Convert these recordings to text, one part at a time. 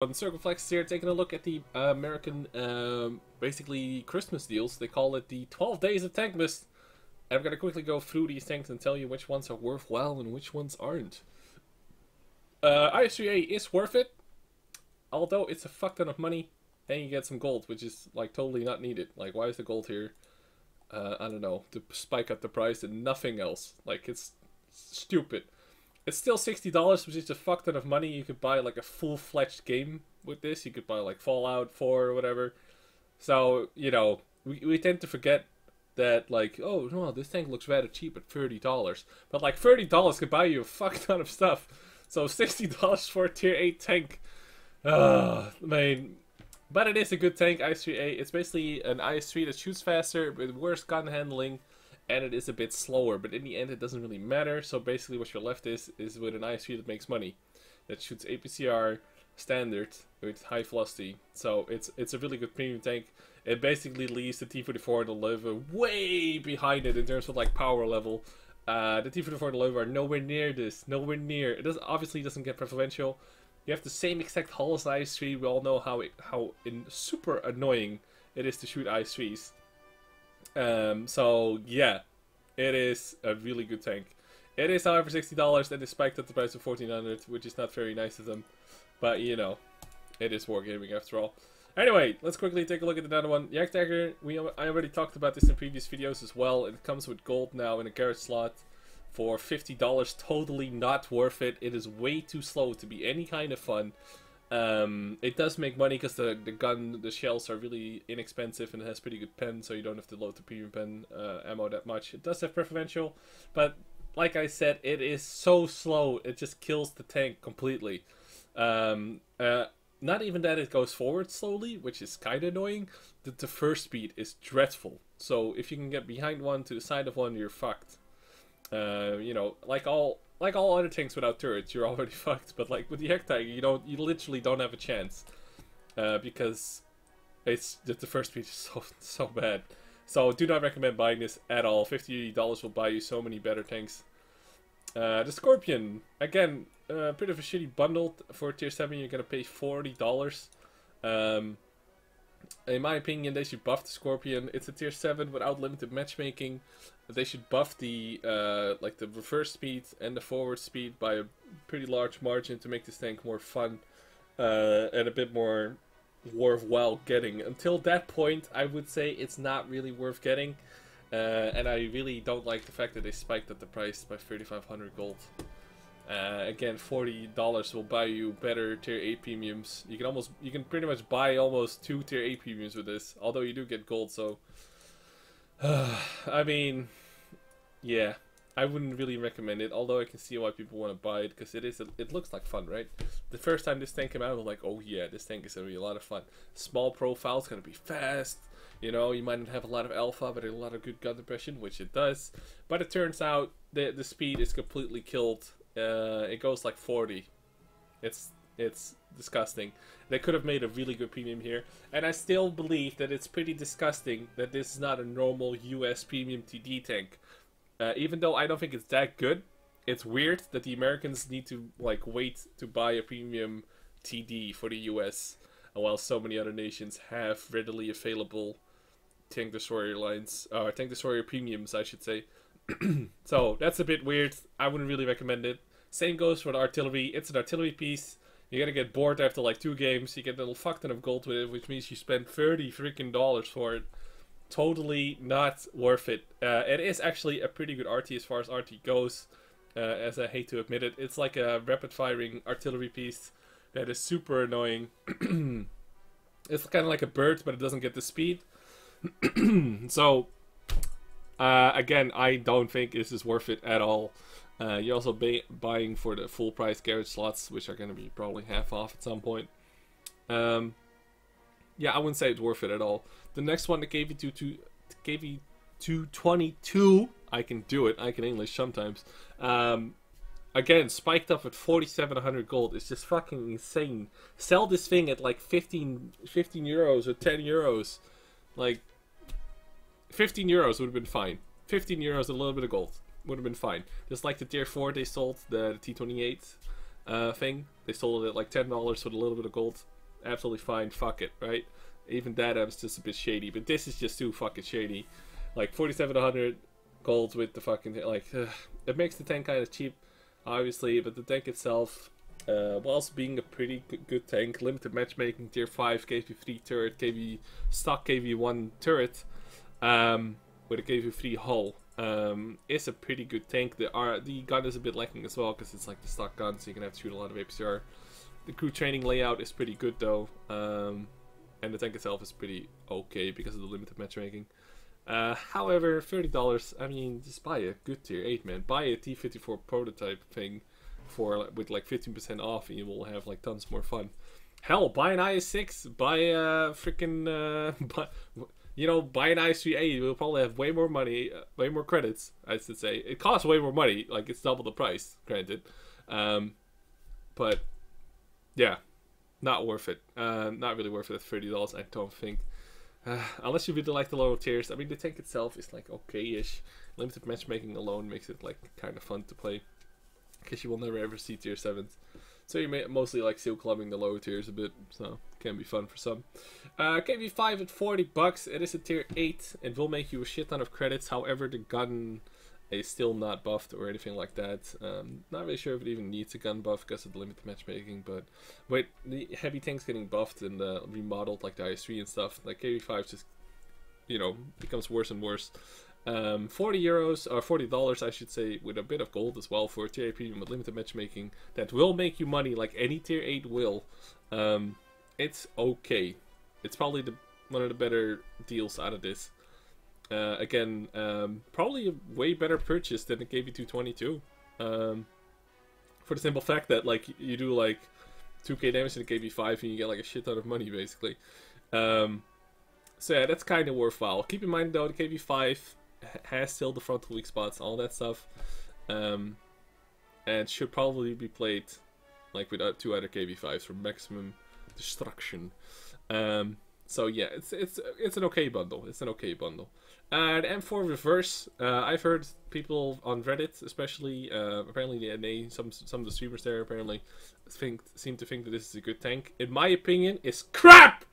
On Circle Flex here, taking a look at the American, basically Christmas deals. They call it the 12 Days of Tankmas. And I'm going to quickly go through these tanks and tell you which ones are worthwhile and which ones aren't. IS3A is worth it, although it's a fuck ton of money, and you get some gold, which is like totally not needed. Like, why is the gold here? I don't know, to spike up the price and nothing else. Like, it's stupid. It's still $60, which is a fuck ton of money. You could buy like a full-fledged game with this. You could buy like Fallout 4 or whatever. So, you know, we tend to forget that, like, oh no, this tank looks rather cheap at $30. But like $30 could buy you a fuck ton of stuff. So $60 for a tier 8 tank. I mean, but it is a good tank, IS3A. It's basically an IS3 that shoots faster with worse gun handling. And it is a bit slower, but in the end it doesn't really matter. So basically what you're left is with an IS3 that makes money. That shoots APCR standard with high velocity. So it's a really good premium tank. It basically leaves the T-44 and the Leuven way behind it in terms of like power level. The T-44 and the Leuven are nowhere near this. Nowhere near. It obviously doesn't get preferential. You have the same exact hull as IS3. We all know how super annoying it is to shoot IS3s. So yeah, it is a really good tank. It is, however, $60 and is spiked at the price of $1,400, which is not very nice of them. But you know, it is wargaming after all. Anyway, let's quickly take a look at another one. Yak Dagger, I already talked about this in previous videos as well. It comes with gold now in a garage slot for $50. Totally not worth it. It is way too slow to be any kind of fun. It does make money because the shells are really inexpensive and it has pretty good pen, so you don't have to load the premium pen ammo that much. It does have preferential, but like I said, it is so slow, it just kills the tank completely. Not even that it goes forward slowly, which is kind of annoying. The first speed is dreadful, so if you can get behind one to the side of one, you're fucked. You know, like all other tanks without turrets, you're already fucked. But like with the Yak Tiger, you literally don't have a chance because it's the first speed is so bad. So do not recommend buying this at all. $50 will buy you so many better tanks. The Scorpion, again, bit of a shitty bundle for tier 7. You're gonna pay $40. In my opinion, they should buff the Scorpion. It's a tier 7 without limited matchmaking. They should buff the like the reverse speed and the forward speed by a pretty large margin to make this tank more fun and a bit more worthwhile getting. Until that point, I would say it's not really worth getting. And I really don't like the fact that they spiked up the price by 3,500 gold. Again, $40 will buy you better tier 8 premiums. You can pretty much buy almost 2 tier 8 premiums with this, although you do get gold. So, I mean, yeah, I wouldn't really recommend it. Although I can see why people want to buy it because it looks like fun, right? The first time this tank came out, I was like, oh yeah, this tank is gonna be a lot of fun. Small profile, it's gonna be fast. You know, you might not have a lot of alpha, but a lot of good gun depression, which it does. But it turns out the speed is completely killed. It goes like 40. It's disgusting. They could have made a really good premium here, and I still believe that it's pretty disgusting that this is not a normal US premium TD tank. Even though I don't think it's that good, it's weird that the Americans need to like wait to buy a premium TD for the US, while so many other nations have readily available tank destroyer lines, or tank destroyer premiums, I should say. So that's a bit weird. I wouldn't really recommend it. Same goes for the artillery. It's an artillery piece. You're gonna get bored after like 2 games. You get a little fuck ton of gold with it, which means you spend $30 freaking for it. Totally not worth it. It is actually a pretty good RT as far as RT goes, as I hate to admit it. It's like a rapid firing artillery piece that is super annoying. It's kind of like a bird, but it doesn't get the speed. So, again, I don't think this is worth it at all. You're also buying for the full price garage slots, which are going to be probably half off at some point. Yeah, I wouldn't say it's worth it at all. The next one, the KV-222, I can do it. I can English sometimes. Again, spiked up at 4,700 gold. It's just fucking insane. Sell this thing at like 15 euros or 10 euros. Like, 15 euros would have been fine. 15 euros, a little bit of gold would have been fine. Just like the tier 4 they sold, the T28. thing. They sold it at like $10 with a little bit of gold. Absolutely fine. Fuck it, right? Even that was just a bit shady, but this is just too fucking shady. Like 4,700 gold with the fucking like. It makes the tank kind of cheap, obviously, but the tank itself, whilst being a pretty good tank, limited matchmaking, tier 5, KV3 turret, stock KV1 turret, with a KV3 hull, is a pretty good tank. The gun is a bit lacking as well because it's like the stock gun, so you can have to shoot a lot of APCR. The crew training layout is pretty good though, and the tank itself is pretty okay because of the limited matchmaking. However, $30, I mean, just buy a good tier 8, man. Buy a T-54 prototype thing with like 15% off and you will have like tons more fun. Hell, buy an IS-6, buy a freaking, buy an IS-3A. You'll probably have way more money, way more credits, I should say. It costs way more money, like it's double the price, granted. But, yeah, not worth it. Not really worth it at $30, I don't think. Unless you really like the lower tiers. I mean, the tank itself is like okay-ish. Limited matchmaking alone makes it like kind of fun to play, because you will never ever see tier 7s. So you may mostly like seal clubbing the lower tiers a bit, so it can be fun for some. KV5 at $40. It is a tier 8. It will make you a shit ton of credits. However, the gun is still not buffed or anything like that. Not really sure if it even needs a gun buff because of the limited matchmaking, but with the heavy tanks getting buffed and remodeled like the IS-3 and stuff, like KV5 just, becomes worse and worse. €40 or $40 I should say, with a bit of gold as well for a tier 8 premium with limited matchmaking that will make you money like any tier 8 will. It's okay. It's probably one of the better deals out of this. Again, probably a way better purchase than the KV222. For the simple fact that like you do like 2k damage in the KV5 and you get like a shit ton of money basically. So yeah, that's kind of worthwhile. Keep in mind though, the KV5 has still the frontal weak spots, all that stuff, and should probably be played like with 2 other KV5s for maximum destruction. So yeah, it's an okay bundle. It's an okay bundle. The M4 reverse. I've heard people on Reddit, especially apparently some of the streamers there apparently seem to think that this is a good tank. In my opinion, it's crap.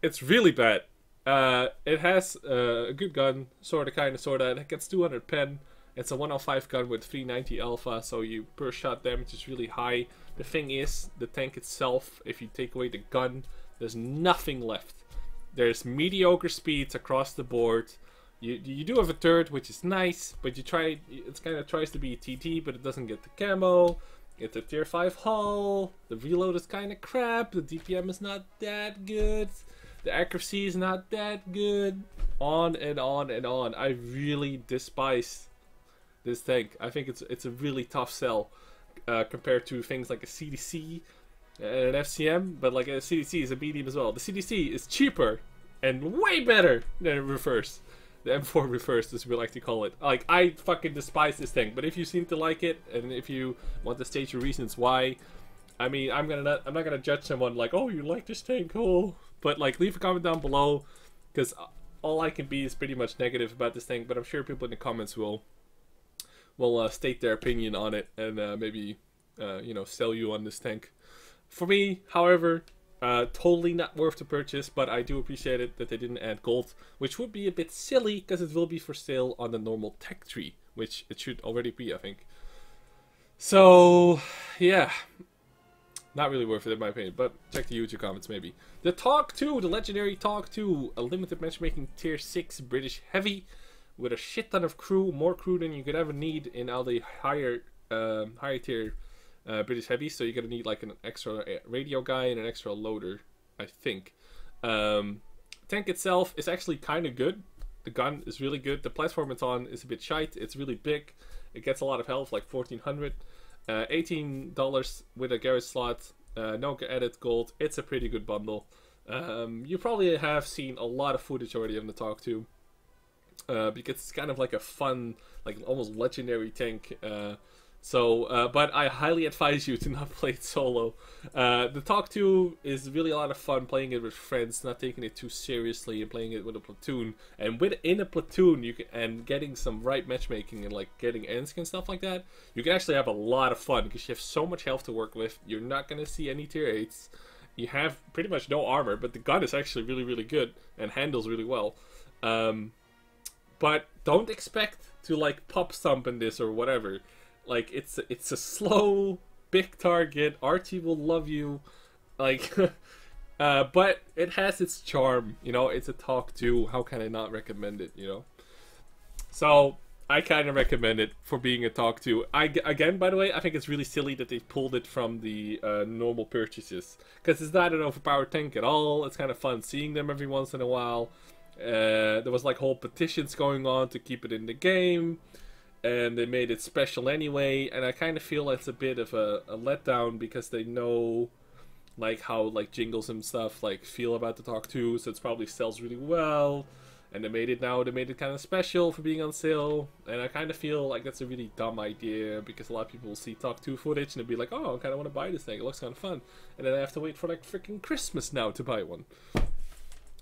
It's really bad. It has a good gun, sorta. It gets 200 pen. It's a 105 gun with 390 alpha, so you per shot damage is really high. The thing is, the tank itself, if you take away the gun, there's nothing left. There's mediocre speeds across the board. You do have a turret, which is nice, but it kind of tries to be a TT, but it doesn't get the camo. It's a tier 5 hull. The reload is kind of crap. The DPM is not that good. The accuracy is not that good. On and on and on. I really despise this tank. I think it's a really tough sell compared to things like a CDC and an FCM, but like a CDC is a medium as well. The CDC is cheaper and way better than a reverse. The M4 reverse, as we like to call it. Like, I fucking despise this tank, but if you seem to like it, and if you want to state your reasons why, I mean, I'm not gonna judge someone like, oh, you like this tank, cool. But like, leave a comment down below, because all I can be is pretty much negative about this tank. But I'm sure people in the comments will state their opinion on it and maybe sell you on this tank. For me, however, totally not worth the purchase, but I do appreciate it that they didn't add gold, which would be a bit silly because it will be for sale on the normal tech tree, which it should already be, I think. So, yeah. Not really worth it in my opinion, but check the YouTube comments maybe. The Talk 2, the legendary Talk 2, a limited matchmaking tier 6 British heavy with a shit ton of crew, more crew than you could ever need in all the higher tier British heavies. So you're gonna need like an extra radio guy and an extra loader, I think. Tank itself is actually kind of good. The gun is really good. The platform it's on is a bit shite. It's really big. It gets a lot of health, like 1400. $18 with a garage slot, no added gold. It's a pretty good bundle. You probably have seen a lot of footage already on the Talk 2, because it's kind of like a fun, like almost legendary tank So, but I highly advise you to not play it solo. The Talk 2 is really a lot of fun playing it with friends, not taking it too seriously, and playing it with a platoon. And within a platoon, you can, and getting some right matchmaking and like getting ends and stuff like that, you can actually have a lot of fun because you have so much health to work with. You're not gonna see any tier 8s. You have pretty much no armor, but the gun is actually really, really good and handles really well. But don't expect to like pop stomp in this or whatever. Like it's a slow, big target. RT will love you, like, but it has its charm. You know, it's a Talk 2. How can I not recommend it? You know, so I kind of recommend it for being a Talk 2. Again, by the way, I think it's really silly that they pulled it from the normal purchases because it's not an overpowered tank at all. It's kind of fun seeing them every once in a while. There was like whole petitions going on to keep it in the game. And they made it special anyway, and I kind of feel it's a bit of a letdown because they know like how like Jingles and stuff like feel about the Talk 2, so it's probably sells really well. And they made it kind of special for being on sale, and I kind of feel like that's a really dumb idea because a lot of people will see Talk 2 footage and they'll be like, oh, I kind of want to buy this thing, it looks kind of fun, and then I have to wait for like freaking Christmas now to buy one.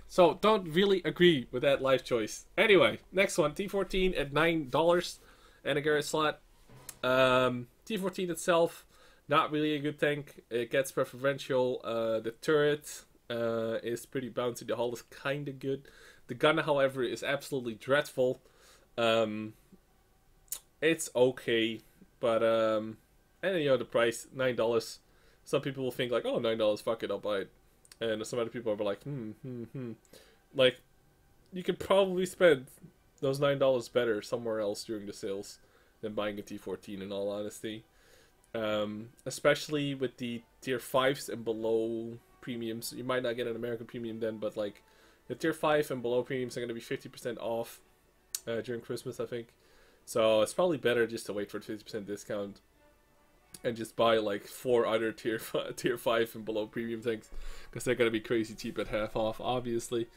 So don't really agree with that life choice. Anyway, next one, T14 at $9. And a Garrett slot. T14 itself, not really a good tank. It gets preferential. The turret is pretty bouncy. The hull is kind of good. The gun, however, is absolutely dreadful. It's okay, but and you know the price, $9. Some people will think like, oh, $9, fuck it, I'll buy it. And some other people are like, like you could probably spend those $9 better somewhere else during the sales than buying a T14 in all honesty. Especially with the tier 5s and below premiums. You might not get an American premium then, but like the tier 5 and below premiums are going to be 50% off during Christmas, I think. So it's probably better just to wait for a 50% discount and just buy like 4 other tier 5 and below premium things because they're going to be crazy cheap at half off, obviously.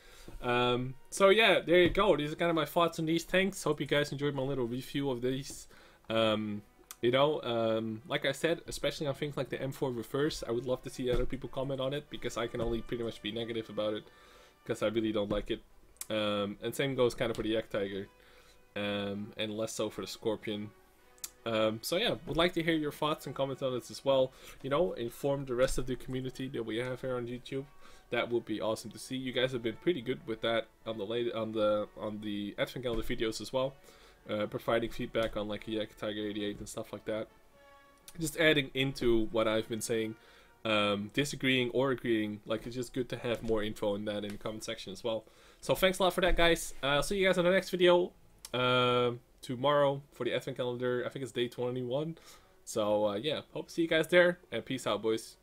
So yeah, there you go. These are kind of my thoughts on these tanks. Hope you guys enjoyed my little review of these. You know, like I said, especially on things like the M4 reverse, I would love to see other people comment on it because I can only pretty much be negative about it because I really don't like it. And same goes kind of for the Yak Tiger, and less so for the Scorpion. So yeah, would like to hear your thoughts and comments on this as well. You know, inform the rest of the community that we have here on YouTube. That would be awesome to see. You guys have been pretty good with that on the Advent Calendar videos as well, providing feedback on like Yak Tiger 88 and stuff like that. Just adding into what I've been saying, disagreeing or agreeing. Like it's just good to have more info on that in the comment section as well. So thanks a lot for that, guys. I'll see you guys on the next video. Tomorrow for the Advent Calendar. I think it's day 21. So yeah, hope to see you guys there, and peace out, boys.